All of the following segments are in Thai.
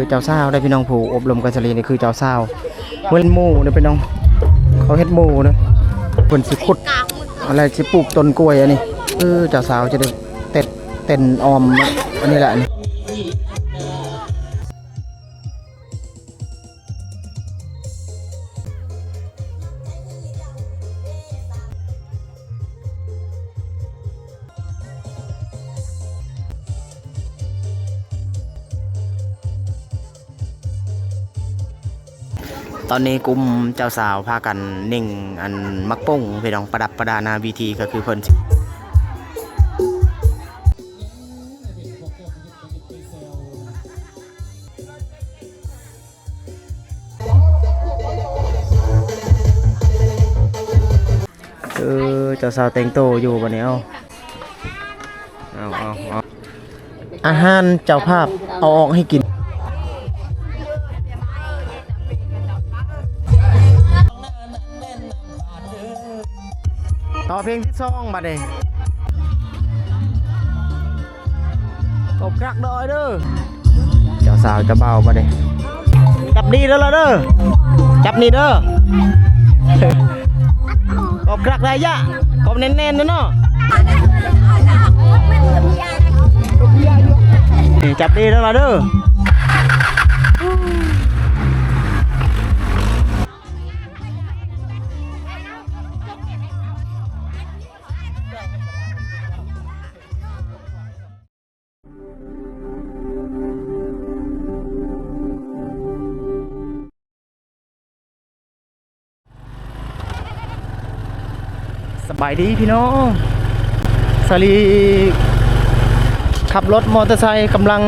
เจ้าสาวได้พี่น้องผู้อบรมกันสลีนี่คือเจ้าสาวเฮ็ดหมู่เด้อพี่น้องเขาเฮ็ดหมู่เด้อเพิ่นสิขุดอะไรสิปลูกต้นกล้วยอันนี้เจ้าสาวจะได้เต้นออมอันนี้แหละอันนี้ตอนนี้กลุ่มเจ้าสาวพากันนิ่งอันมักป้งพี่น้องประดับประดานาวีทีก็คือเพิ่นเจ้าสาวแต่งโตอยู่บัดนี้เอาอาหารเจ้าภาพเอาออกให้กินต่อเพลงที่2บัดนี้กบกรักดอยเด้อเจ้าสาวจะเบาบัดนี้จับดีแล้วล่ะเด้อจับนี่เด้อกบกรักได้ยะกบแน่นๆเนาะจับดีแล้วล่ะเด้อสบายดีพี่น้องสลีขับรถมอเตอร์ไซค์กำลัง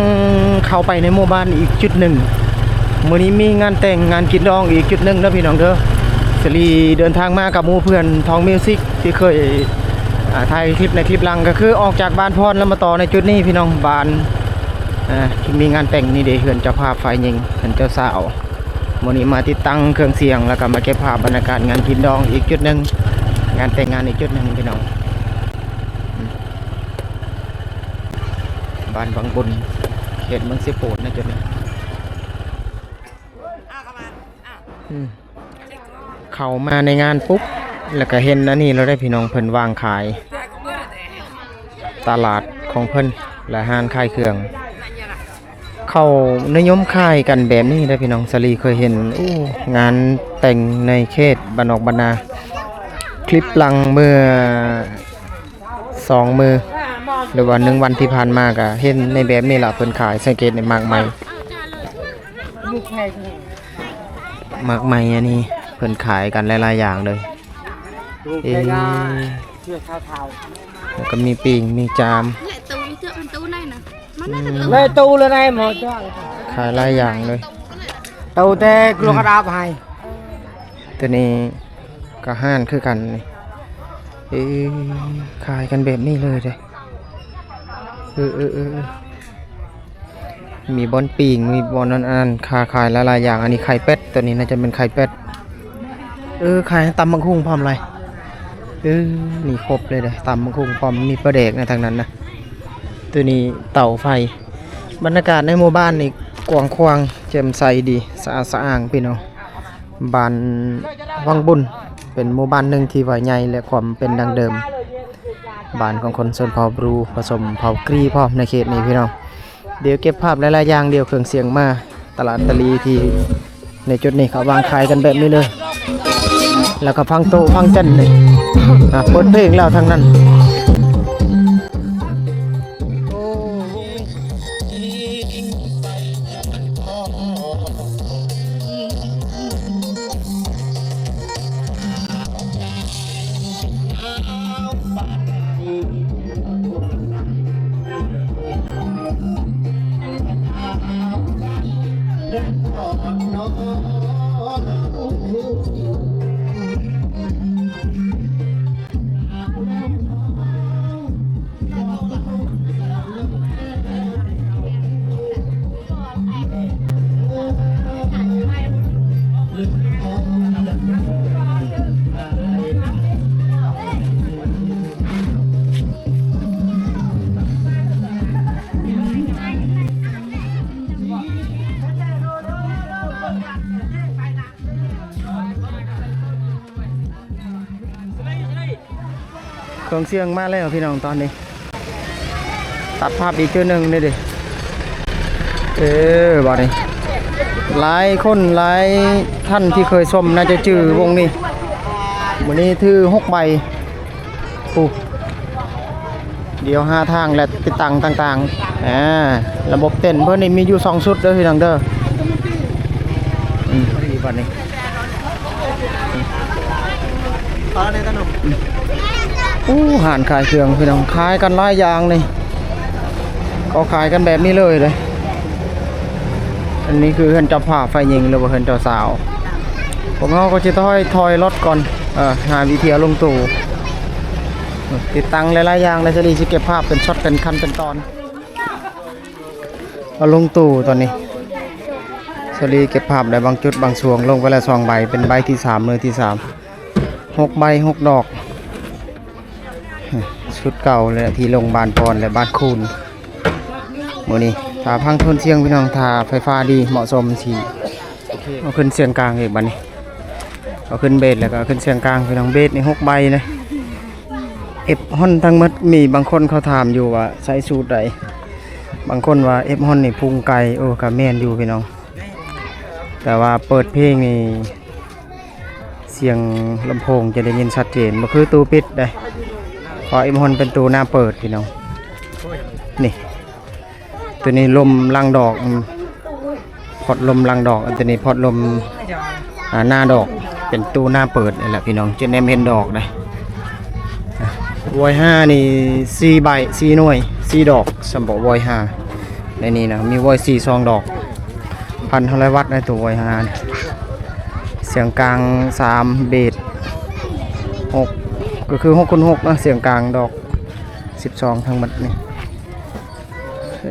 เข้าไปในหมู่บ้านอีกจุดหนึ่งมื้อนี้มีงานแต่งงานกินดองอีกจุดหนึ่งนะพี่น้องเด้อสลีเดินทางมากับหมู่เพื่อนทองมิวสิกที่เคยถ่ายคลิปในคลิปหลังก็คือออกจากบ้านพรแล้วมาต่อในจุดนี้พี่น้องบ้านที่มีงานแต่งนี่เด้เฮือนเจ้าภาพฝ่ายหญิงเฮือนเจ้าสาวมื้อนี้มาติดตั้งเครื่องเสียงแล้วก็มาเก็บภาพบรรยากาศงานกินดองอีกจุดหนึ่งงานแต่งงานอีกจุดหนึ่งพี่น้องบ้านบางบุญเขตเมืองเสียโปดนะจุดนี้เข้ามาในงานปุ๊บแล้วก็เห็นอันนี้เราได้พี่น้องเพิ่นวางขายตลาดของเพิ่นและห้างขายเครื่องเข้านิยมขายกันแบบนี้ได้พี่น้องสลีเคยเห็นงานแต่งในเขตบ้านนอกบ้านนาคลิปหลังเมื่อ2 มื้อหรือว่า1 วันที่ผ่านมาก็เห็นในแบบนี้ล่ะเพิ่นขายสังเกตในมากมายอันนี้เพิ่นขายกันหลายๆอย่างเลยแล้วก็มีปิ่งมีจามเลยตู้เลยนายหมอจ้าขายหลายอย่างเลยตู้แต่กลัวกระดาษให้ตัวนี้ก็ห้านคือกันนี่ขายกันแบบนี้เลยเด้มีบอนปิ่งมีบอนอันขายหลายๆอย่างอันนี้ไข่เป็ดตัวนี้น่าจะเป็นไข่เป็ดขายตำบักหุ่งพร้อมอะไรนี่ครบเลยเด้ตำบักหุ่งพร้อมมีปลาแดกในทางนั้นนะตัวนี้เตาไฟบรรยากาศในหมู่บ้านนี่กว้างขวางแจ่มใสดีสะอาดสะอ้างพี่น้องบ้านวังบุญเป็นหมู่บ้านหนึ่งที่ว่าใหญ่และความเป็นดังเดิมบ้านของคนชนเผ่าบรูผสมเผ่ากรีพร้อมในเขตนี้พี่น้องเดี๋ยวเก็บภาพหลายๆอย่างเดียวเครื่องเสียงมาตลาดตะลีที่ในจุดนี้เขาวางขายกันแบบนี้เลยแล้วก็ฟังโตฟังเต้นเลยเปิดเพลงแล้วทั้งนั้น เครื่องเสียงมาแล้วพี่น้องตอนนี้ตัดภาพอีกตัวหนึ่งนี่ดิบอดนี่หลายคนหลายท่านที่เคยชมน่าจะจื่อวงนี้วันนี้ถือ6 ใบปุ๊เดี๋ยว5 ทางและติดตั้งต่างๆระบบเต้นเพื่อนนี่มีอยู่2 ชุดเด้อพี่น้องเด้อดีบอดนี่หานขายเครื่องพี่น้องขายกันหลายอย่างนี่ก็ขายกันแบบนี้เลยอันนี้คือเฮือนเจ้าผ้าไฟยิงหรือว่าเฮือนเจ้าสาวพวกเขาก็จะถอยรถก่อนหาวิธีลงตู่ติดตั้งหลายๆอย่างแล้วจะรีจะเก็บภาพเป็นช็อตเป็นคันเป็นตอนเอาลงตู่ตอนนี้สลีเก็บภาพได้บางจุดบางช่วงลงไปแล้ว2 ใบเป็นใบที่3เลยที่3 6 ใบ 6 ดอกชุดเก่าเลยที่ลงบานปอนและบานคูนโมนี่ถ้าพังทนเสียงพี่น้องถ้าไฟฟ้าดีเหมาะสมสิเอาขึ้นเสียงกลางอีกบัดนี้เอาขึ้นเบสแล้วก็ขึ้นเสียงกลางพี่น้องเบสใน6 ใบนะเอฟฮอนทั้งหมดมีบางคนเขาถามอยู่ว่าใช้สูตรใดบางคนว่าเอฟฮอนนี่พุงไก่กับแม่นอยู่พี่น้องแต่ว่าเปิดเพลงนี่เสียงลำโพงจะได้ยินชัดเจนบ่คือตู้ปิดได้พอเอฟฮอนเป็นตู้หน้าเปิดพี่น้องนี่ตัวนี้ลมลังดอกพอดลมลังดอกอันตัวนี้พอดลมหน้าดอกเป็นตู้หน้าเปิดนี่แหละพี่น้องจะแนมเห็นดอกได้วอย5นี่4 ใบ4 หน่วย4 ดอกสำหรับวอย5ในนี้นะมีวอย4 2 ดอก1,000 วัตต์ในตัววอย5เสียงกลาง3 เบส6ก็คือ6x6นะเสียงกลางดอก12ทั้งหมดนี่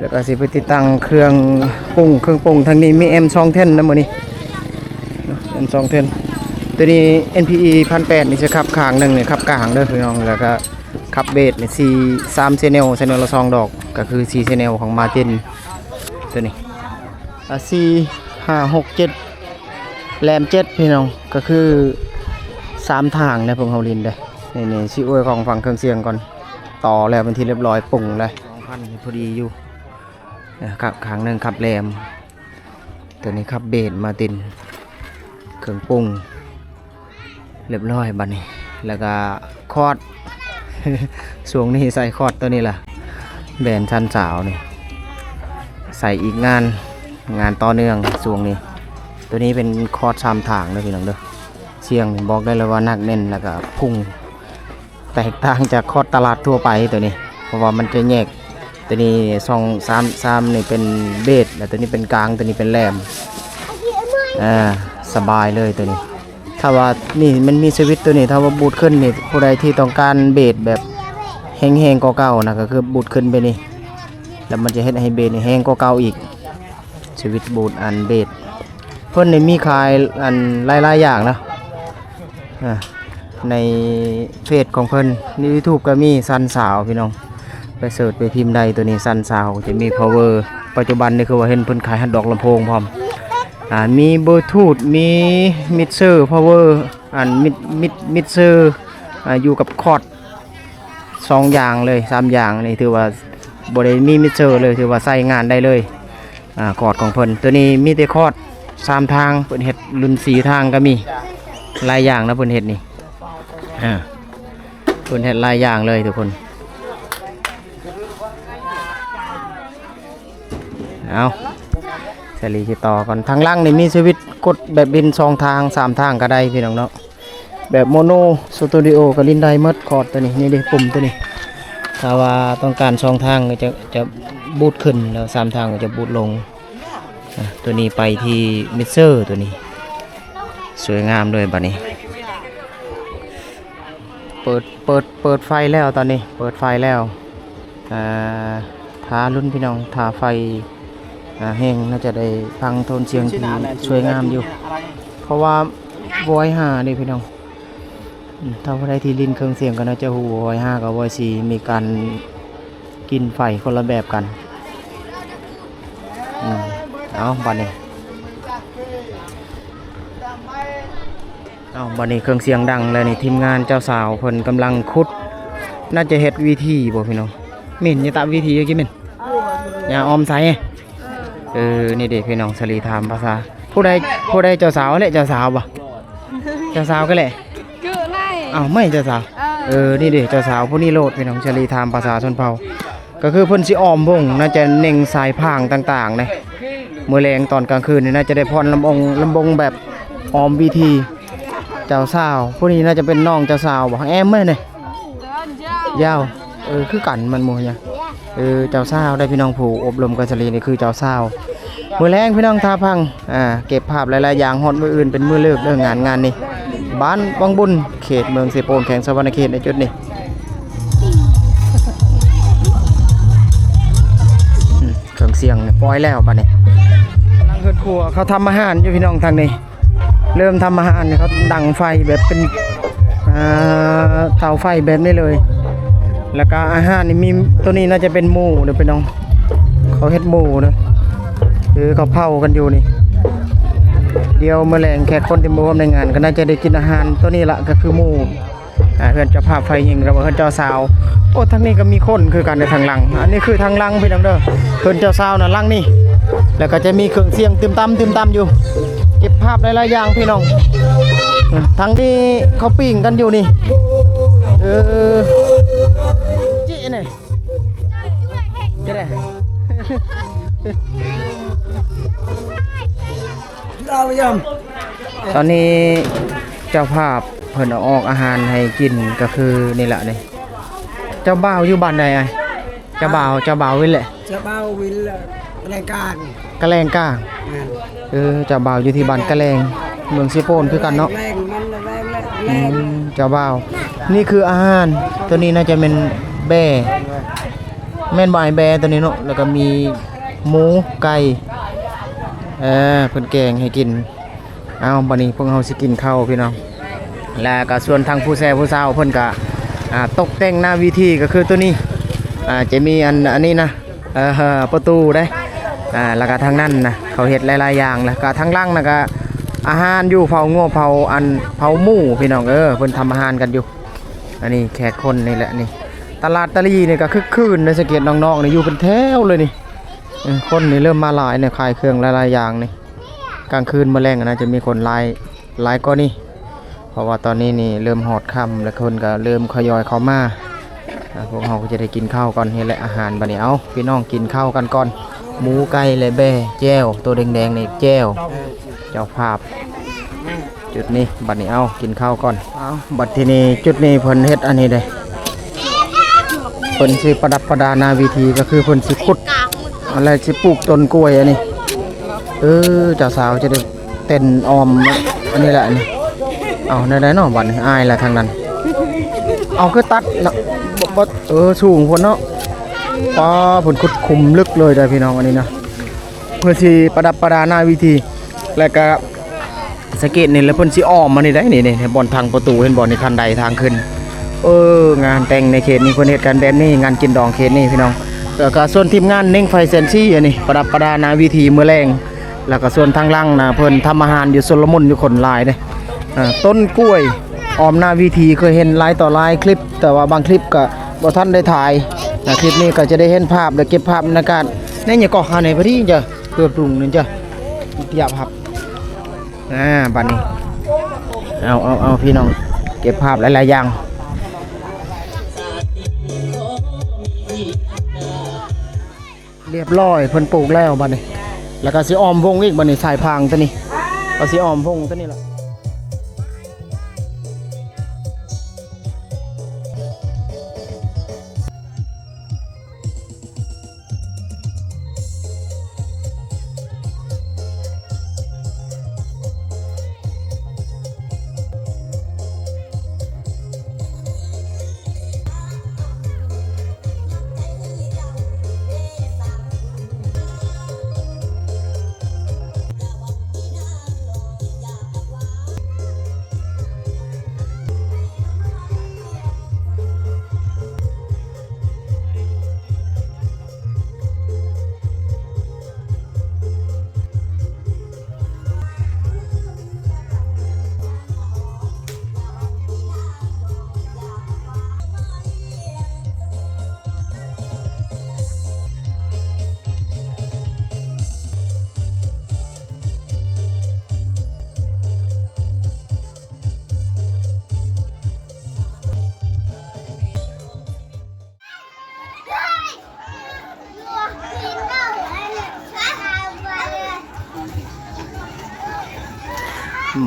แล้วก็สิไปติดตั้งเครื่องปรุงทางนี้มี M210 นะมื้อนี้ M210 ตัวนี้ NPE 1,800นี่จะขับข้างหนึงนี่ขับกลางเด้อพี่น้องแล้วก็ขับเบสนี่3 channel ละ2 ดอกก็คือ4 channel ของ Martin ตัวนี้4 5 6 7แรม7พี่น้องก็คือ3 ทางนะผมเฮาลินเด้อนี่สิอวยของฝั่งเครื่องเสียงก่อนต่อแล้วเป็นที่เรียบร้อยปุ่งเลย 2,000 พอดีอยู่ครับครั้งหนึ่งขับแรมตัวนี้ขับเบสมาตินเครื่องปรุงเรียบร้อยบัดนี้แล้วก็คอร์ด ช่วงนี้ใส่คอร์ดตัวนี้ล่ะแบรนด์ชั้นสาวนี่ใส่อีกงานต่อเนื่องช่วงนี้ตัวนี้เป็นคอร์ด3 ทางเลยพี่น้องเด้อเสียงบอกได้เลยว่าหนักแน่นแล้วก็พุ่งแตกต่างจากคอร์ดตลาดทั่วไปตัวนี้เพราะว่ามันจะแยกตัวนี้3 นี่เป็นเบสแล้วตัวนี้เป็นกลางตัวนี้เป็นแหลมสบายเลยตัวนี้ถ้าว่านี่มันมีสวิตช์ตัวนี้ถ้าว่าบูทขึ้นนี่ผู้ใดที่ต้องการเบสแบบแห้งๆกว่าเก่านะก็คือบูทขึ้นไปนี่แล้วมันจะเฮ็ดให้เบสนี่แห้งกว่าเก่าอีกสวิตช์บูทอันเบสเพิ่นนี่มีขายอันหลายๆอย่างนะในเพจของเพิ่นใน YouTube ก็มีซันสาวพี่น้องไปเสิร์ชไปพิมพ์ใดตัวนี้ซันซาวจะมี power ปัจจุบันนี่คือว่าเห็นเพิ่นขายฮัดดอกลำโพงพร้อมมีบลูทูธมีมิกเซอร์ power มิกเซอร์อยู่กับคอร์ด2 อย่างเลย3 อย่างนี่ถือว่าบ่ได้มีมิกเซอร์เลยถือว่าใช้งานได้เลยคอร์ดของเพิ่นตัวนี้มีแต่คอร์ด3 ทางเพิ่นเฮ็ดรุ่น4 ทางก็มีหลายอย่างนะเพิ่นเฮ็ดนี่เพิ่นเฮ็ดหลายอย่างเลยทุกคนเอาเสรีติดต่อก่อนทางล่างนี่มีสวิตช์กดแบบบิน2 ทาง3 ทางก็ได้พี่น้องเนาะแบบโมโนสตูดิโอก็ลินได้หมดคอร์ดตัวนี้นี่ดิปุ่มตัวนี้ถ้าว่าต้องการ2 ทางก็จะบูตขึ้นแล้ว3 ทางก็จะบูตลงตัวนี้ไปที่มิกเซอร์ตัวนี้สวยงามเลยบัดนี้เปิดไฟแล้วตอนนี้เปิดไฟแล้วทารุ่นพี่น้องทาไฟแห้งน่าจะได้ฟังโทนเสียงที่สวยงามอยู่เพราะว่าวอย5นี่พี่น้องถ้าใครที่ลิ้นเครื่องเสียงก็น่าจะหูวอย5กับวอย4มีการกินไฟคนละแบบกันเอาบัดนี้เครื่องเสียงดังเลยนี่ทีมงานเจ้าสาวเพิ่นกำลังขุด น่าจะเฮ็ดวิธีบ่พี่น้องมินอย่าตามวิธีเมื่อกี้มินอย่าออมใส่นี่เด็กพี่น้องสลีถามภาษาผู้ใดเจ้าสาวแหละเจ้าสาวบ่เจ้าสาวก็แหละ cứ này อ้าวไม่เจ้าสาวนี่เด็กเจ้าสาวผู้นี้โลดพี่น้องสลีถามภาษาชนเผ่าก็คือเพิ่นสิออมวงน่าจะเน่งสายพางต่างๆนะมื้อแลงตอนกลางคืนนี่น่าจะได้พรลำบงแบบออมวิธีเจ้าสาวผู้นี้น่าจะเป็นน้องเจ้าสาวบ่แอมมั้ยนี่ đơn dao ยาวคือกันมันหมู่เนี่ยเจ้าสาวได้พี่น้องผู้อบรมกันสลีนี่คือเจ้าสาวมื้อแรงพี่น้องทาพังเก็บภาพหลายๆอย่างฮอดมื้ออื่นเป็นมื้อเลิกเรื่องงานนี่บ้านวังบุญเขตเมืองเสโปนแขวงสะวรรณเขตในจุดนี้เครื่องเสียงเนี่ยปล่อยแล้วบัดนี้กำลังเฮ็ดครัวเขาทำอาหารอยู่พี่น้องทางนี้เริ่มทำอาหารเนี่ยเขาดังไฟแบบเป็นเตาไฟแบบนี้เลยแล้วก็อาหารนี่มีตัวนี้น่าจะเป็นหมูเดี๋ยวไปน้องเขาเฮ็ดหมูนะเขาเผากันอยู่นี่เดี๋ยวแมลงแขกคนที่มาร่วมในงานก็น่าจะได้กินอาหารตัวนี้ละก็คือหมูเพื่อนเจ้าภาพไฟยิงแล้วเพื่อนเจ้าสาวโอ้ทางนี้ก็มีคนคือกันในทางหลังอันนี้คือทางหลังพี่น้องเด้อเพื่อนเจ้าสาวน่ะหลังนี่แล้วก็จะมีเครื่องเสียงตึมตำอยู่เก็บภาพหลายๆอย่างพี่น้องทางนี้เขาปิ้งกันอยู่นี่จี้นี่จะได้ตอนนี้เจ้าภาพเพิ่นเอาออกอาหารให้กินก็คือนี่แหละนี่เจ้าบ่าวอยู่บ้านใดไอ้เจ้าบ่าววินแหละ จะเบาวินละรายการ กะแลงก้าเจ้าบ่าวอยู่ที่บ้านกะแลงเมืองเซโปนคือกันเนาะ แรงมันแรง เจ้าบ่าวนี่คืออาหารตัวนี้น่าจะเป็นแบ่แม่นบ่ายแบ่ตัวนี้เนาะแล้วก็มีหมูไก่เพิ่นแกงให้กินเอาบัดนี้พวกเฮาสิกินข้าวพี่น้องแล้วก็ส่วนทางผู้แซ่ผู้สาวเพิ่นก็ตกแต่งหน้าวิธีก็คือตัวนี้จะมีอันนี้นะประตูได้แล้วก็ทางนั้นนะเขาเฮ็ดหลายๆอย่างแล้วก็ทางล่างนะก็อาหารอยู่เผางัวเผาหมูพี่น้องเพิ่นทำอาหารกันอยู่อันนี้แขกคนนี่แหละนี่ตลาดตะลีนี่ก็คึกคืนในสะเก็ดน้องๆนี่อยู่เป็นแถวเลยนี่คนนี่เริ่มมาหลายเนี่ยขายเครื่องหลายๆอย่างนี่กลางคืนมื้อแลงนะจะมีคนหลายกว่านี้เพราะว่าตอนนี้นี่เริ่มหอดค่ำแล้วคนก็เริ่มทยอยเข้ามาพวกเราก็จะได้กินข้าวก่อนนี่แหละอาหารบัดนี้เอาพี่น้องกินข้าวกันก่อนหมูไก่และแบ่แจ่วตัวแดงๆนี่แจ่วเจ้าภาพจุดนี้บัดนี้เอากินข้าวก่อนเอาบัดทีนี้จุดนี้เพิ่นเฮ็ดอันนี้เด้เพิ่นสิประดับประดานาวิธีก็คือเพิ่นสิขุดอะไรสิปลูกต้นกล้วยอันนี้เจ้าสาวจะได้เต้นออมอันนี้แหละนี่เอาได้ๆเนาะบัดนี้อายละทางนั้นเอาคือตัดบ่สูงพุ่นเนาะผลขุดคุมลึกเลยได้พี่น้องอันนี้นะเพื่อที่ประดับประดาหน้าวิธีแล้วก็สเก็ตนี่แล้วเพิ่นสิอ้อมมานี่ได้นี่บอนทางประตูเห็นบ่นี่คันใดทางขึ้นงานแต่งในเขตนี้เพิ่นเฮ็ดกันแบบนี้งานกินดองเขตนี้พี่น้องแล้วก็ส่วนทีมงานเน่งไฟเซนซี่อันนี้ประดับประดาหน้าวิธีมื้อแรงแล้วก็ส่วนทางล่างนะเพิ่นทำอาหารอยู่โซโลมอนอยู่คนหลายเด้ต้นกล้วยออมหน้าวิธีเคยเห็นหลายต่อหลายคลิปแต่ว่าบางคลิปก็บ่ทันได้ถ่ายคลิปนี้ก็จะได้เห็นภาพและเก็บภาพบรรยากาศในอย่าก่อขาในพอดีจ้ะเพื่อปรุงนั่นจ้ะหยาบครับบัดนี้เอาพี่น้องเก็บภาพหลายๆอย่างเรียบร้อยเพิ่นปลูกแล้วบัดนี้แล้วก็สิอ้อมวงอีกบัดนี้สายพางตัวนี้ก็สิอ้อมวงตัวนี้ล่ะ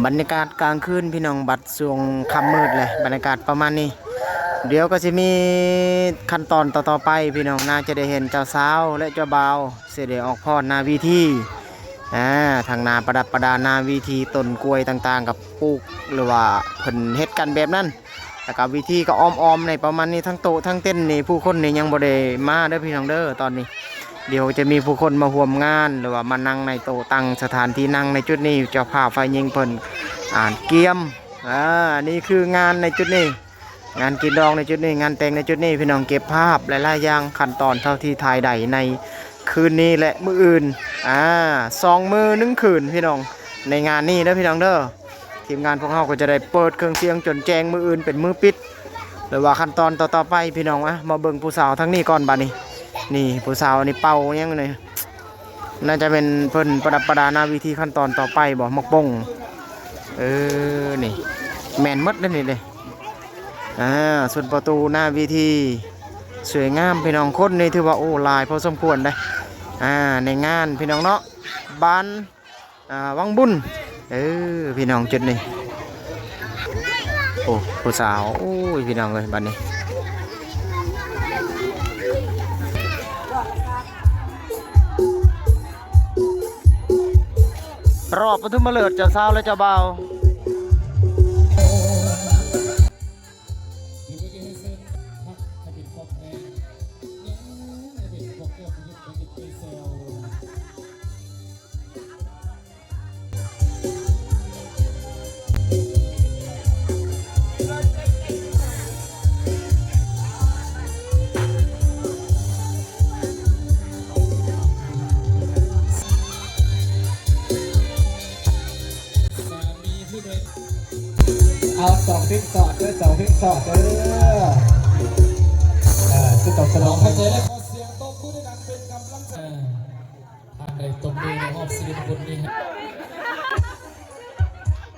บรรยากาศกลางคืนพี่น้องบัดช่วงค่ำมืดเลยบรรยากาศประมาณนี้เดี๋ยวก็จะมีขั้นตอนต่อๆไปพี่น้องน่าจะได้เห็นเจ้าสาวและเจ้าบ่าวเสด็จออกพอดหนาวิธีทางนาประดับประดานาวิธีต้นกล้วยต่างๆกับปลูกหรือว่าเพิ่นเฮ็ดกันแบบนั้นแล้วก็วิธีก็อ้อมๆในประมาณนี้ทั้งโต๊ะทั้งเต้นนี่ผู้คนนี่ยังบ่ได้มาเด้อพี่น้องเด้อตอนนี้เดี๋ยวจะมีผู้คนมาร่วมงานหรือว่ามานั่งในโต๊ะตั้งสถานที่นั่งในจุดนี้เจ้าภาพฝ่ายหญิงเพิ่นเกียมนี่คืองานในจุดนี้งานกินดองในจุดนี้งานแต่งในจุดนี้พี่น้องเก็บภาพหลายๆอย่างขั้นตอนเท่าที่ถ่ายได้ในคืนนี้และมื้ออื่น2 มื้อ 1 คืนพี่น้องในงานนี้เด้อพี่น้องเด้อทีมงานพวกเราก็จะได้เปิดเครื่องเสียงจนแจ้งมื้ออื่นเป็นมื้อปิดหรือว่าขั้นตอนต่อๆไปพี่น้องมาเบิ่งผู้สาวทั้งนี้ก่อนบัดนี้นี่ผู้สาวนี่เป่ายังไงน่าจะเป็นเพิ่นประดับประดาหน้าวิธีขั้นตอนต่อไปบ่มักป่งนี่แม่นหมดเลยนี่เลยส่วนประตูหน้าวิธีสวยงามพี่น้องคนนี่ถือว่าโอ้ลายพอสมควรเลยในงานพี่น้องเนาะบ้านวังบุญพี่น้องจุดนี่โอ้ผู้สาวโอ้ยพี่น้องเลยบ้านนี้รอบปฐมฤกษ์เจ้าสาวและเจ้าบ่าวเอา2 พริกสอดเด้อ2 พริกสอดเด้อจะตอบสนองให้เลยขอเสียงตบมือดังเป็นกำลังใจทางใดตบมือในรอบศิลปินนี้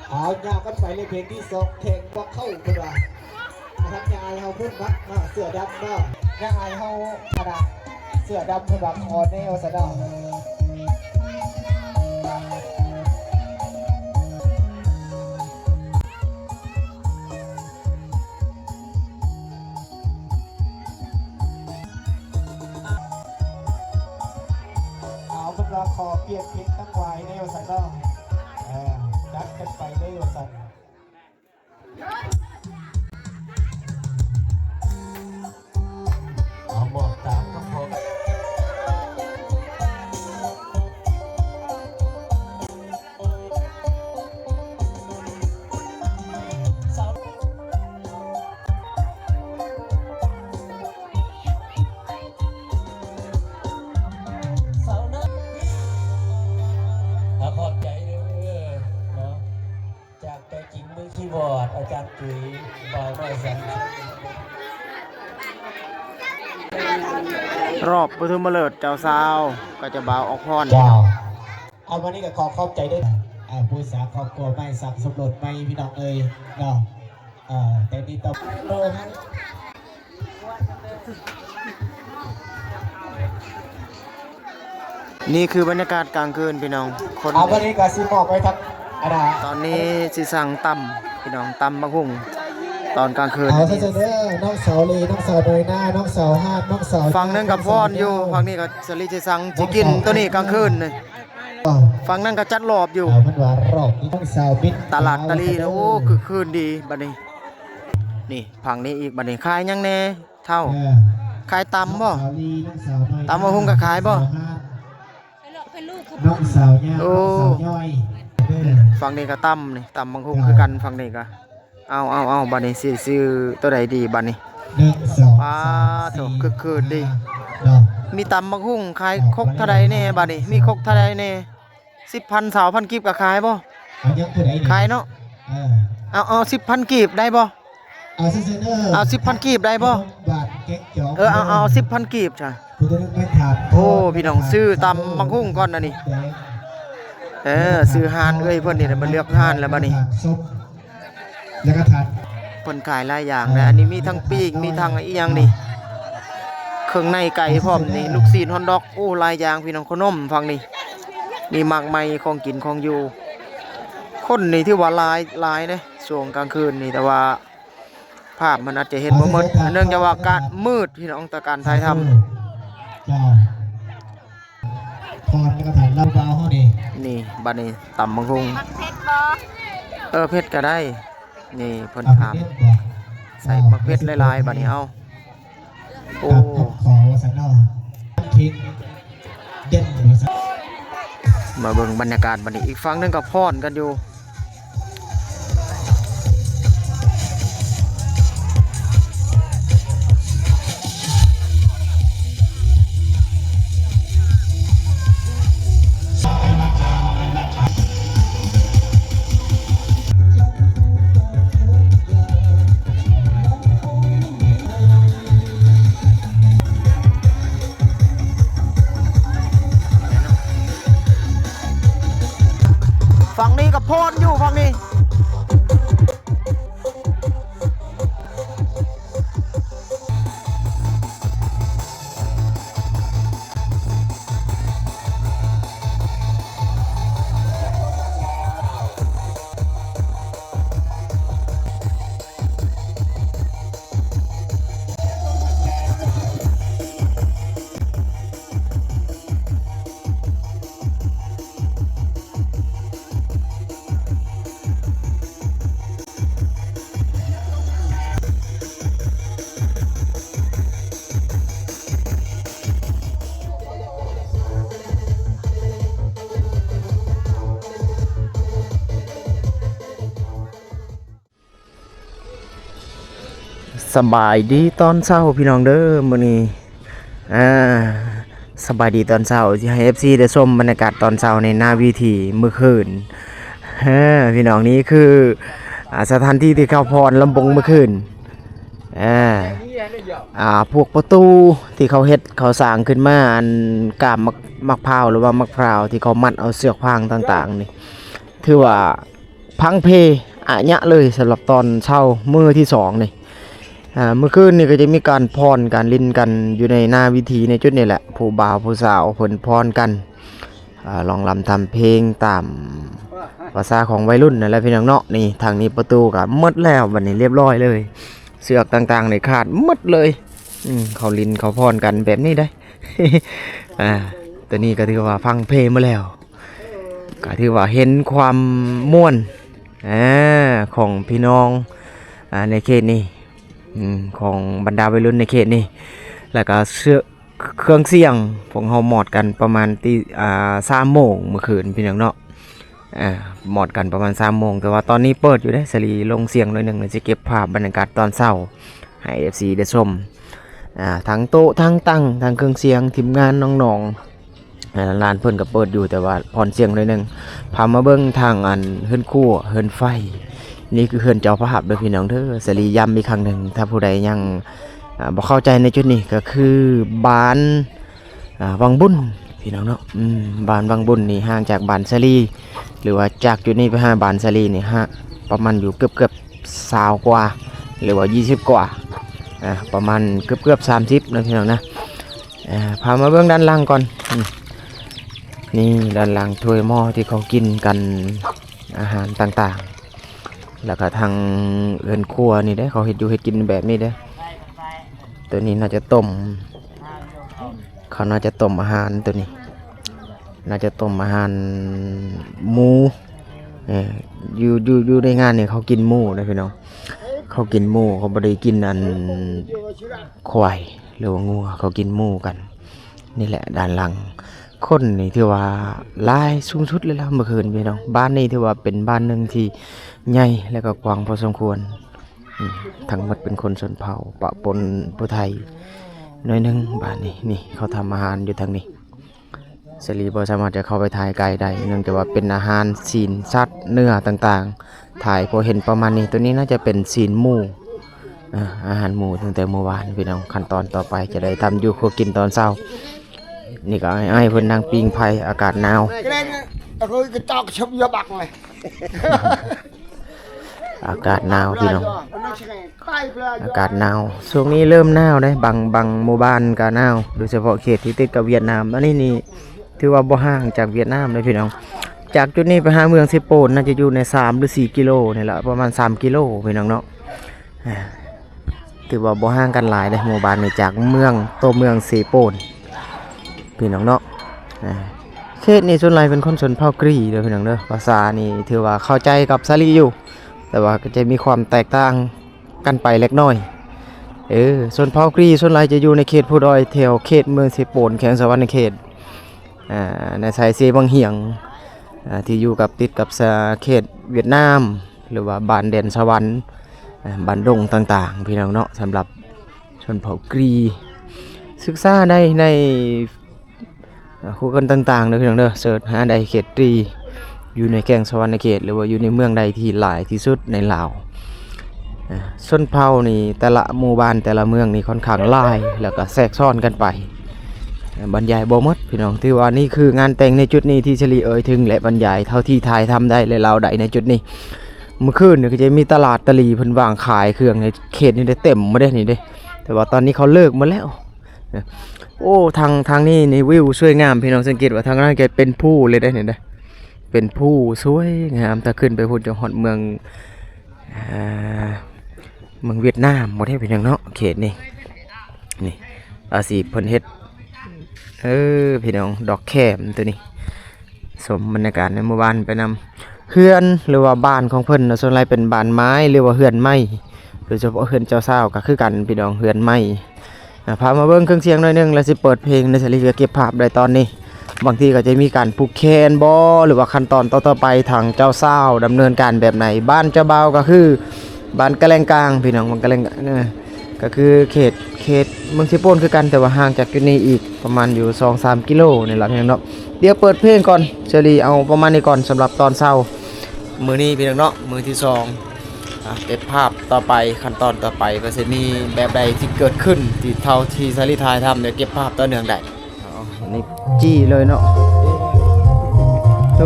เอายาวกันไปเลยเพลงที่2แข่งบอกเข้าคนละทักยายเขาพูดมัดเสือดำก็ยายเขาขนาดเสือดำเป็นแบบออนแนวสะดอกเราขอเปลี่ยนพิษตั้งไว้ในวันสันก็ดัดกันไปได้วันสันเอาบอกตามก็พอขอบใจเด้อเนาะจากแต่จริงมือคีย์บอร์ดอาจารย์จุ๋ยบอยน้อยสันรอบปฐมฤกษ์เจ้าสาวก็จะบ่าวออกพรเอาวันนี้ก็ขอขอบใจด้วยผู้สาวครอบครัวไม่สักสมรสไม่พี่น้องเลยเนาะแต่นี่ต้องโลฮะนี่คือบรรยากาศกลางคืนพี่น้องคนวันนี้ก็ซิมอกไปทักตอนนี้สิสั่งตำพี่น้องตำมะฮุ่งตอนกลางคืนเอาเสนอน้องสาวลีน้องสาวโดยหน้าน้องสาวห้าน้องสาวฝั่งนั้นกับพรอยู่ฝั่งนี้ก็สลิจะสั่งจะกินตัวนี้กลางคืนเลยฝั่งนั้นก็จัดรอบอยู่มันว่ารอบนี้น้องสาวบิดตลาดตะลีนะโอ้คือคืนดีบัดนี้นี่ฝั่งนี้อีกบัดนี้ขายยังแน่เท่าขายตำบ่ตำมะฮุ่งก็ขายบ่น้องสาวเนี่ยน้องสาวย่อยฝั่งนี้ก็ตำนี่ตำบางคงคือกันฝั่งนี้ก็เอาบัดนี้ซื้อตัวใดดีบัดนี้โถคือดีมีตำบางคงขายครกเท่าใดแน่บัดนี้มีครกเท่าใดแน่ 10,000 20,000 กีบก็ขายบ่ขายเนาะเอา 10,000 กีบได้บ่เอา 10,000 กีบได้บ่เอา 10,000 กีบจ้ะโอ้พี่น้องซื้อตำบางคุ้งก่อนนะนี่ซื้อหานเพิ่นนี่มันเลือกหานแล้วบัดนี้แล้วก็ทานเพิ่นขายหลายอย่างนะอันนี้มีทั้งปีกมีทั้งอีหยังนี่เครื่องในไก่พร้อมนี่ลูกชิ้นฮอนดอกโอ้หลายอย่างพี่น้องขนมฟังนี่มีมากมายของกินของอยู่ค คนนี่ที่ว่าหลายเด้ช่วงกลางคืนนี่แต่ว่าภาพมันอาจจะเห็นบ่หมดเนื่องจากว่าการมืดพี่น้องแต่การถ่ายทำ เจ้าพรแล้วก็ถ่ายเล่าเบาเฮานี่ นี่บัดนี้ตำบักหุ่ง มักเผ็ดบ่ เผ็ดก็ได้นี่เพิ่น เอา ถาม เด็ดบ่ ใส่บักเผ็ดหลายๆบัดนี้เอาโอ้ กับขอว่าสันเนาะทิ้งเด่นว่าสัน มาเบิ่งบรรยากาศบัดนี้อีกฝั่งหนึงก็พรกันอยู่ฝั่งนี้ก็พรอยู่ฝั่งนี้สบายดีตอนเช้าพี่น้องเด้อมื้อนี้สบายดีตอนเช้าที่ให้ FC ได้ชมบรรยากาศตอนเช้าในหน้าวิธีเมื่อคืนพี่น้องนี้คือสถานที่ที่เขาพรลำบงเมื่อคืนพวกประตูที่เขาเฮ็ดเขาสร้างขึ้นมาอันกาบมักพร้าวหรือว่ามักพร้าวที่เขามัดเอาเสือกพางต่างๆนี่ถือว่าพังเพอะยะเลยสำหรับตอนเช้ามื้อที่2นี่เมื่อคืนนี่ก็จะมีการพรการลิ้นกันอยู่ในหน้าวิธีในจุดนี้แหละผู้บ่าวผู้สาวเพิ่นพรกันลองรำทำเพลงตามภาษาของวัยรุ่นนั่นแหละพี่น้องเนาะนี่ทางนี้ประตูก็หมดแล้วบัดนี้เรียบร้อยเลยเสือกต่างๆนี่ขาดหมดเลยเขาลิ้นเขาพรกันแบบนี้ได้ ตัวนี้ก็ถือว่าฟังเพลงมาแล้วก็ถือว่าเห็นความม่วนของพี่น้องในเขตนี้ของบรรดาวัยรุ่นในเขตนี้แล้วก็เครื่องเสียงพวกเขาหมอดกันประมาณตี3 โมงเมื่อคืนพี่น้องเนาะหมอดกันประมาณ3 โมงแต่ว่าตอนนี้เปิดอยู่ได้สรีลงเสียงหน่อยหนึ่งจะเก็บภาพบรรยากาศตอนเช้าให้ FC ได้ชมทั้งโต๊ะทั้งตั้งทั้งเครื่องเสียงทีมงานน้องๆลานเพิ่นก็เปิดอยู่แต่ว่าพรเสียงหน่อยหนึ่งพามาเบิ่งทางอันเฮือนคั่วเฮือนไฟนี่คือเฮือนเจ้าพระหัตถ์โดยพี่น้องเด้อสรีย้ำอีกครั้งหนึ่งถ้าผู้ใดยังบ่เข้าใจในจุดนี้ก็คือบ้านวังบุญพี่น้องเนาะบ้านวังบุญนี่ห่างจากบ้านสรีหรือว่าจากจุดนี้ไปหาบ้านสรีนี่ประมาณอยู่เกือบ20 กว่าหรือว่า20 กว่าประมาณเกือบ30นะพี่น้องนะพามาเบื้องด้านล่างก่อนนี่ด้านล่างถ้วยหม้อที่เขากินกันอาหารต่างๆแล้วก็ทางเรือนครัวนี่ได้เขาเห็ดอยู่เห็ดกินแบบนี้ได้ตัวนี้น่าจะต้มเขาน่าจะต้มอาหารตัวนี้น่าจะต้มอาหารหมูอยู่ในงานเนี่ยเขากินหมูนะพี่น้องเขากินหมูเขาไม่ได้กินอันควายหรือว่างัวเขากินหมูกันนี่แหละด้านหลังคนนี่ที่ว่าลายสูงสุดเลยล่ะเมื่อคืนพี่น้องบ้านนี้ที่ว่าเป็นบ้านหนึ่งที่ใหญ่และก็กว้างพอสมควรทั้งหมดเป็นคนชนเผ่าปะปนผู้ไทยน้อยนึงบ้านนี้นี่เขาทำอาหารอยู่ทางนี้สรีบ่สามารถจะเข้าไปถ่ายไกลได้เนื่องจากว่าเป็นอาหารศีลสัตว์เนื้อต่างๆถ่ายพอเห็นประมาณนี้ตัวนี้น่าจะเป็นศีลหมูอาหารหมูตั้งแต่เมื่อวานพี่น้องขั้นตอนต่อไปจะได้ทำอยู่ครัวกินตอนเช้านี่ก็ไอ้เพิ่นนั่งปิ้งไผ่อากาศหนาวอากาศหนาวพี่น้องอากาศหนาวช่วงนี้เริ่มหนาวได้บางหมู่บ้านก็หนาวโดยเฉพาะเขตที่ติดกับเวียดนามอันนี้นี่ถือว่าบ่ห่างจากเวียดนามเลยพี่น้อง จากจุดนี้ไปหาเมืองเซโปนน่าจะอยู่ใน3หรือ4กิโลนี่แหละประมาณ3กิโลพี่น้องเนาะถือว่าบ่ห่างกันหลายเลยหมู่บ้านนี่จากเมืองตัวเมืองเซโปนพี่น้องเนาะเขตนี้ส่วนใหญ่เป็นคนชนเผ่ากรีเด้อพี่น้องเด้อภาษานี่ถือว่าเข้าใจกับซาลีอยู่แต่ว่าก็จะมีความแตกต่างกันไปเล็กน้อยส่วนเผ่ากรีส่วนใหญ่จะอยู่ในเขตผู้ดอยแถวเขตเมืองเซโปนแขวงสะวรรณเขตในสายเซบังเหียงที่อยู่กับติดกับเขตเวียดนามหรือว่าบ้านเด่นสวรรค์บ้านดงต่างๆพี่น้องเนาะสำหรับชนเผ่ากรีศึกษาได้ในคู่กันต่างๆเด้อพี่น้องเด้อเสิร์ชหาได้เขตตรีอยู่ในแขวงสะวรรณเขตหรือว่าอยู่ในเมืองใดที่หลายที่สุดในลาวชนเผ่านี่แต่ละหมู่บ้านแต่ละเมืองนี่ค่อนข้างหลายแล้วก็แทรกซ้อนกันไปบรรยายบ่หมดพี่น้องที่ว่านี่คืองานแต่งในจุดนี้ที่เฉลีเอ่ยถึงและบรรยายเท่าที่ถ่ายทำได้และเราได้ในจุดนี้เมื่อคืนเนี่ยก็จะมีตลาดตะลีเพิ่นวางขายเครื่องในเขตนี้ได้เต็มมาได้นี่เด้แต่ว่าตอนนี้เขาเลิกหมดแล้วโอ้ทางนี้นี่วิวสวยงามพี่น้องสังเกตว่าทางนั้นแกเป็นผู้เลยได้เห็นได้เป็นผู้สวยงามถ้าขึ้นไปพุ่นจะฮอดเมืองเวียดนามหมดให้พี่น้องเนาะเขตนี้นี่อาสีเพิ่นเฮ็ดพี่น้องดอกแคมตัวนี้สมบรรยากาศในหมู่บ้านไปนำเฮือนหรือว่าบ้านของเพิ่นส่วนใหญ่เป็นบ้านไม้หรือว่าเฮือนไม้โดยเฉพาะเฮือนเจ้าสาวก็คือกันพี่น้องเฮือนไม้พามาเบิ่งเครื่องเสียงหน่อยนึงแล้วสิเปิดเพลงในสลีก็เก็บภาพได้ตอนนี้บางทีก็จะมีการผูกแขนบ่หรือว่าขั้นตอนต่อๆไปทางเจ้าสาวดำเนินการแบบไหนบ้านเจ้าบ่าวก็คือบ้านกะแลงกลางพี่น้องบ้านกะแลงก็คือเขตเมืองเซโปนคือกันแต่ว่าห่างจากจุดนี้อีกประมาณอยู่ 2-3 กิโลนี่แหละพี่น้องเนาะเดี๋ยวเปิดเพลงก่อนเชอรี่เอาประมาณนี้ก่อนสำหรับตอนเช้ามื้อนี้พี่น้องเนาะมื้อที่2เก็บภาพต่อไปขั้นตอนต่อไปก็จะมีแบบใดที่เกิดขึ้นที่เท่าที่ซาลีทายทำเดี๋ยวเก็บภาพต่อเนื่องได้นี่จี้เลยเนาะดู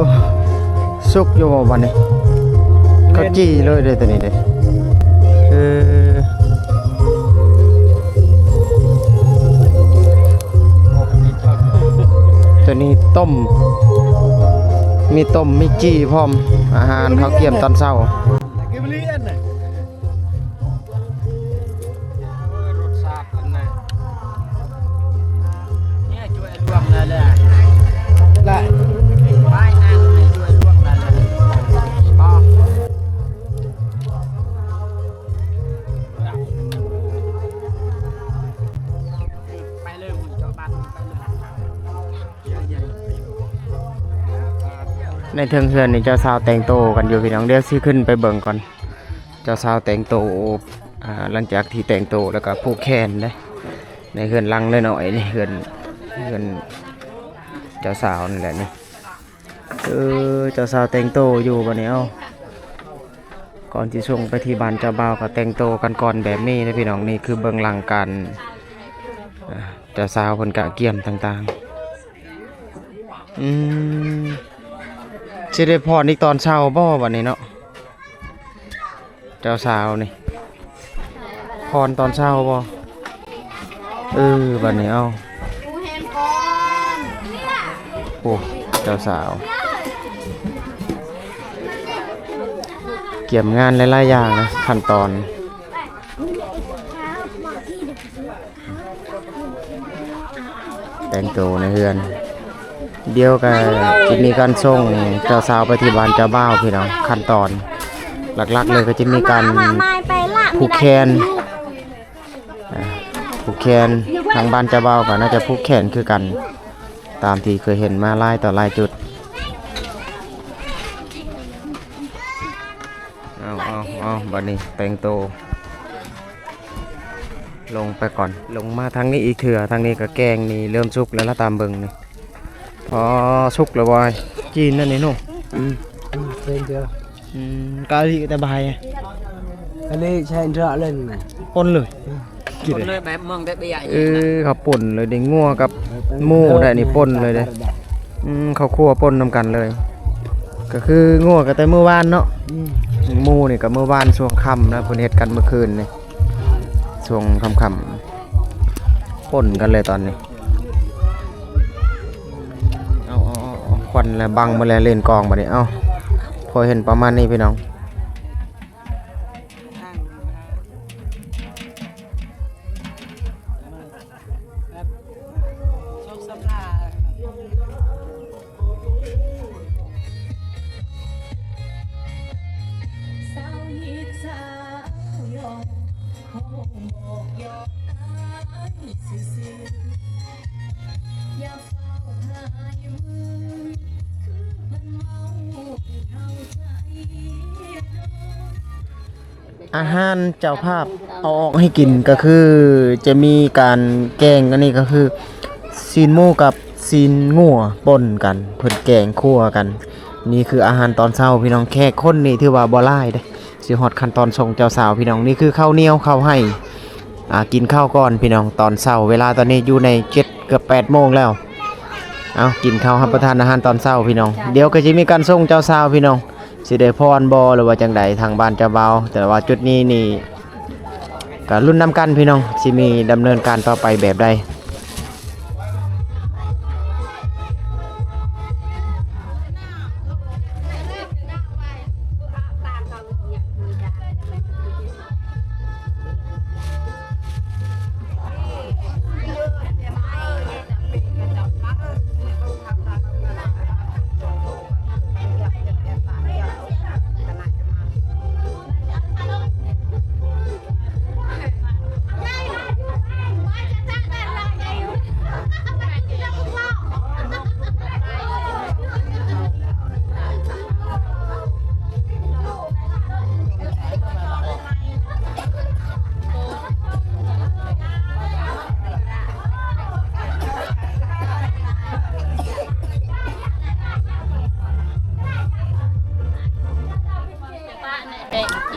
สุกอยู่วันนี้ก็จี้เลยเด้ตัวนี้เด้ตัวนี้ต้มมีจี้พร้อมอาหารข้าวเกี๊ยวตอนเช้าในเทิงเฮือนนี่เจ้าสาวแต่งโตกันอยู่พี่น้องเดี๋ยวสิขึ้นไปเบิ่งก่อนเจ้าสาวแต่งโตหลังจากที่แต่งโตแล้วก็ผูกแขนได้ในเฮือนลังหน่อยนี่เฮือนเจ้าสาวนี่แหละนี่เจ้าสาวแต่งโตอยู่บัดนี้ก่อนที่ส่งไปที่บ้านเจ้าบ่าวก็แต่งโตกันก่อนแบบนี้นะพี่น้องนี่คือเบื้องหลังการเจ้าสาวเพิ่นกะเกี่ยมต่างๆสิได้พรอีกตอนเช้าบ่วันนี้เนาะเจ้าสาวนี่พรตอนเช้าบ่วันนี้โอ้เจ้าสาวเกี่ยมงานหลายๆอย่างนะขั้นตอนแต่งตัวในเฮือนเดียวกันจะมีการส่งเจ้าสาวไปที่บ้านเจ้าบ่าวพี่น้องขั้นตอนหลักๆเลยก็จะมีการผูกแขนทางบ้านเจ้าบ่าวก็น่าจะผูกแขนคือกันตามที่เคยเห็นมาหลายต่อหลายจุดเอาบัดนี้แต่งตัวลงไปก่อนลงมาทางนี้อีกเถื่อทางนี้ก็แกงนี่เริ่มสุกแล้วตามเบิ่งนี่พอสุกแล้วบอยจีนนั่นนี่นู่เป็นเจอกะทิแต่บายอันนี้ใช้เรือเล่นนะป่นเลยป่นเลยแบบเมืองได้ใหญ่เขาป่นเลยได้งัวกับหมูได้นี่ป่นเลยเด้เขาคั่วป่นนำกันเลยก็คืองัวกับแต่เมื่อวานเนาะหมูนี่กับเมื่อวานช่วงค่ำนะเพิ่นเฮ็ดกันเมื่อคืนนี่ช่วงค่ำป่นกันเลยตอนนี้เอา ควันแล้วบังมาแล้วเล่นกองบัดนี้เอ้าพอเห็นประมาณนี้พี่น้องอาหารเจ้าภาพเอาออกให้กินก็คือจะมีการแกงอันนี้ก็คือซีนหมูกับซีนงัวป่นกันเพิ่นแกงคั่วกันนี่คืออาหารตอนเช้าพี่น้องแขกคนนี่ถือว่าบ่หลายเด้สิฮอดขั้นตอนส่งเจ้าสาวพี่น้องนี่คือข้าวเหนียวข้าวให้กินข้าวก่อนพี่น้องตอนเช้าเวลาตอนนี้อยู่ใน7เกือบ8โมงแล้วเอากินข้าวรับประทานอาหารตอนเช้าพี่น้องเดี๋ยวก็สิมีการส่งเจ้าสาวพี่น้องสิได้พรบ่หรือว่าจังใดทางบ้านเจ้าบ่าวแต่ว่าจุดนี้นี่ก็รุ่นนำกันพี่น้องสิมีดำเนินการต่อไปแบบใด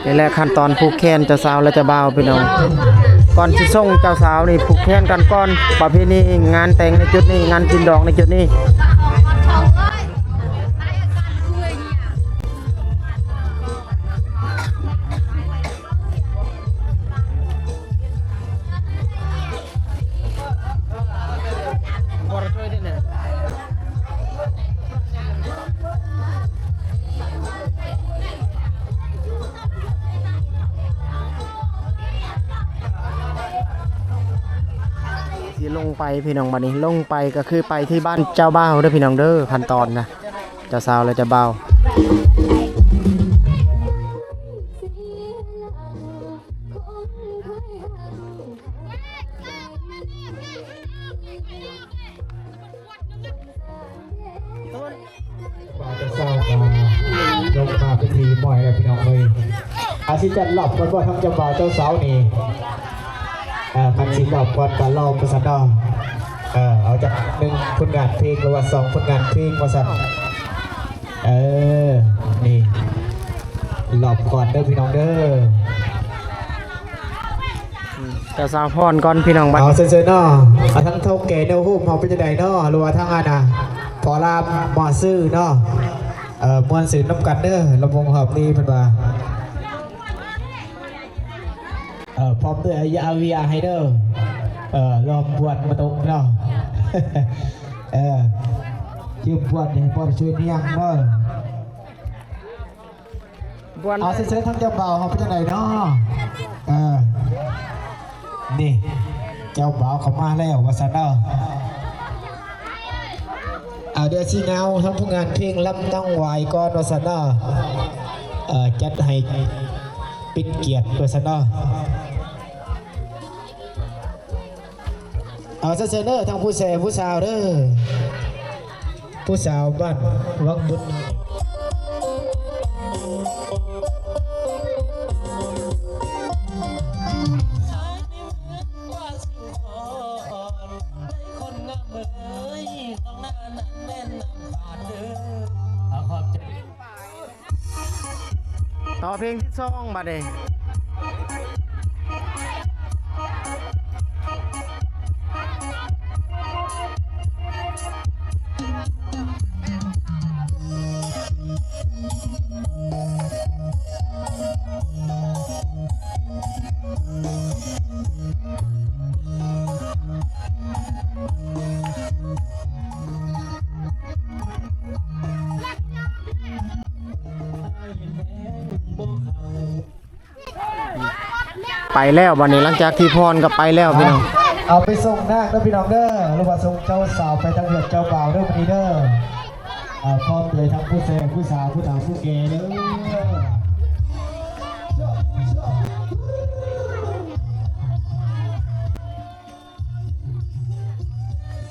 นี่แหละขั้นตอนผูกแขนเจ้าสาวและเจ้าบ่าวพี่น้องก่อนสิส่งเจ้าสาวนี่ผูกแขนกันก่อนประเพณีงานแต่งในจุดนี้งานกินดอกในจุดนี้ที่ลงไปพี่น้องบัดนี้ลงไปก็คือไปที่บ้านเจ้าบ่าวเด้อพี่น้องเด้อขั้นตอนนะเจ้าสาวและเจ้าบ่าวจะเศร้าลงมาพิธีมอยแล้วพี่น้องเลยอาชีพจัดหลับมันว่าทั้งเจ้าบ่าวเจ้าสาวนี่พันสิบหลับก่อนการรอบประสันดอเอาจาก1ผลงานเพลงหรือว่า2ผลงานเพลงประสันนี่หลับก่อนเด้อพี่น้องเด้อเจ้าสาวพรก่อนพี่น้องบัดเอาเซนๆเนาะทั้งเท่าแก่เนาะฮู้เฮาเป็นจังได๋เนาะหรือว่าทั้งอันน่ะพอลามหมอซื้อเนาะมวนซื้อน้ำกันเด้อลำวงหอบนี่เพิ่นว่าพร้อมด้วยยาวีอาไฮเดอร์รอบบวชมาตกเนาะชื่อบวชเนี่ยบวชช่วยเนียงเนาะเอาเส้นทั้งเจ้าบ่าวเขาเป็นยังไงเนาะนี่เจ้าบ่าวเขามาแล้ววาสันเนาะเดี๋ยวชีเงาทั้งผู้งานเพลงลำต้องไหวก่อนวาสันเนาะจัดให้ปิดเกียรติวาสันเนาะเอาเซนเนอร์ทางผู้แสผู้สาวเด้อผู้สาวบ้านวังบุญต่อเพลงที่2บัดนี้ ไปแล้ววันนี้หลังจากที่พรก็ไปแล้วพี่น้อง เอาไปส่งนาคเด้อพี่น้องเด้อหรือว่าส่งเจ้าสาวไปทางเรือนเจ้าบ่าวเด้อวันนี้เด้อพร้อมเลยทั้งผู้แสดงผู้สาวผู้สาวผู้เกย์เด้อ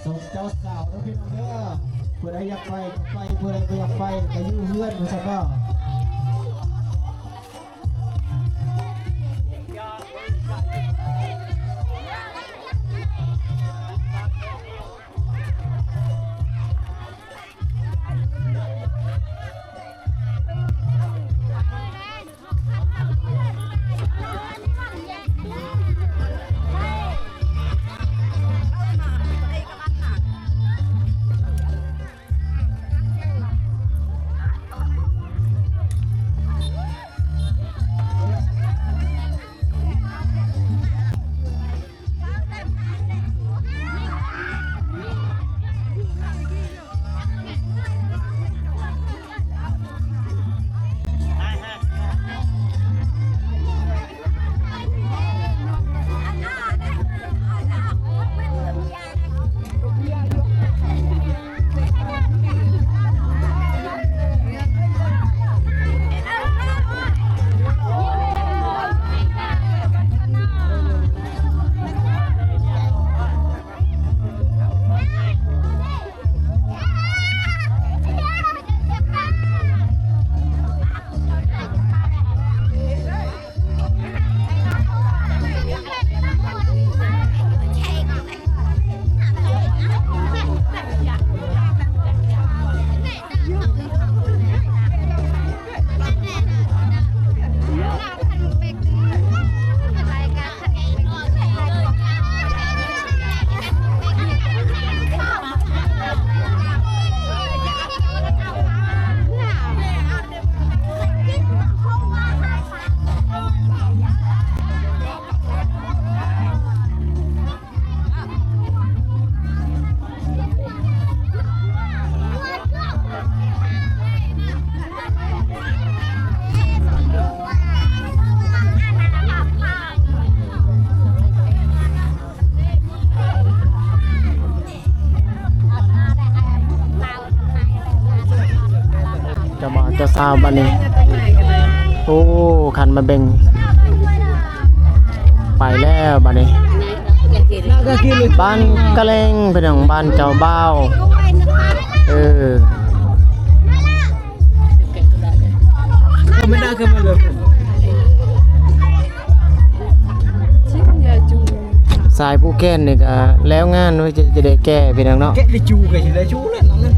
ส่งเจ้าสาวเด้อพี่น้องเด้อผู้ใดอยากไปก็ไปผู้ใดบ่อยากไปก็อยู่เฮือนว่าซั่นเนาะเจ้าสาวบัดนี้โอ้คันมาเบ่งไปแล้วบัดนี้บ้านกะเลงเป็นของบ้านเจ้าบ่าวไม่ได้ขึ้นมาเลย สายผู้แก่นนี่ก็แล้วงานว่าจะได้แก้พี่น้องเนาะ แกะได้จูกันได้จูเลยนั่นเลย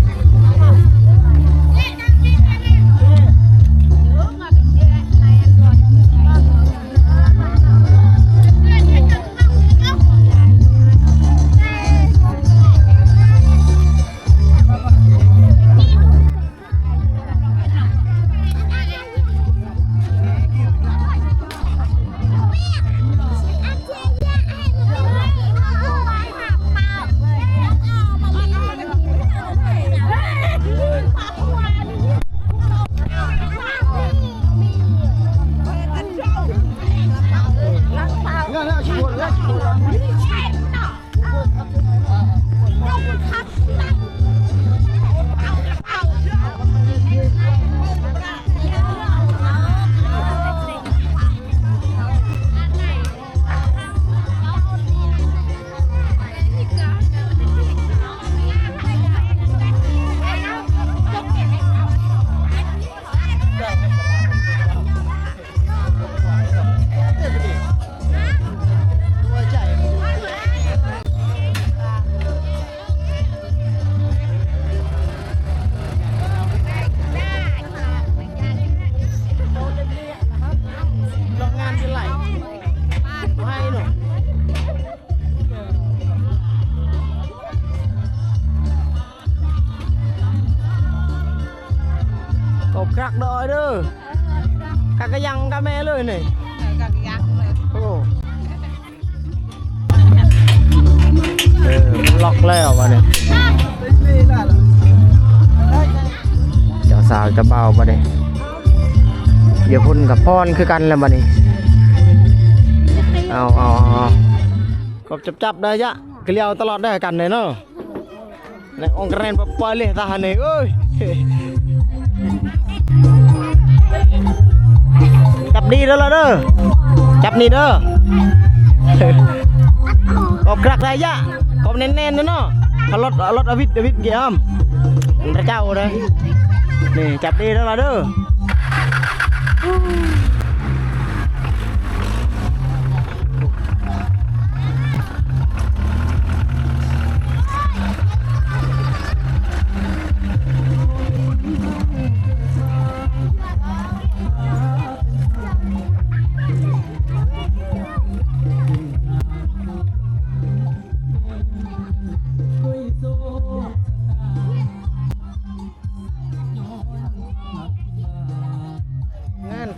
กรักดอยเด้อกักกะยังกะแม่เลยนี่โอ้มันล็อกแล้ววะเนี่ยเจ้าสาวจะเบาบ่เนี่ยเดี๋ยวพุ่นกับพรคือกันแล้วบ่เนี่ย ตี เอากบจับได้ยะเกลียวตลอดได้กันเลยเนาะในองค์กรนปล่อยเลยตาหันเอ้ยจับดีเด้อละเด้อจับนี่เด้อกบกรักได้ยะกบแน่นๆนะเนาะถ้ารถอวิทเกี่ยมพระเจ้าเลยนี่จับดีเด้อละเด้อ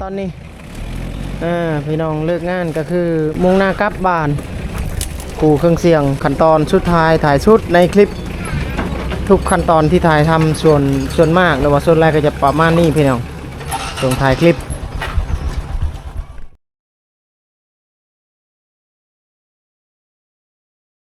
ตอนนี้พี่น้องเลิกงานก็คือมุ่งหน้ากลับบ้านขู่เครื่องเสียงขั้นตอนสุดท้ายถ่ายชุดในคลิปทุกขั้นตอนที่ถ่ายทำส่วนมากหรือว่าส่วนแรกก็จะประมาณนี้พี่น้องส่งถ่ายคลิป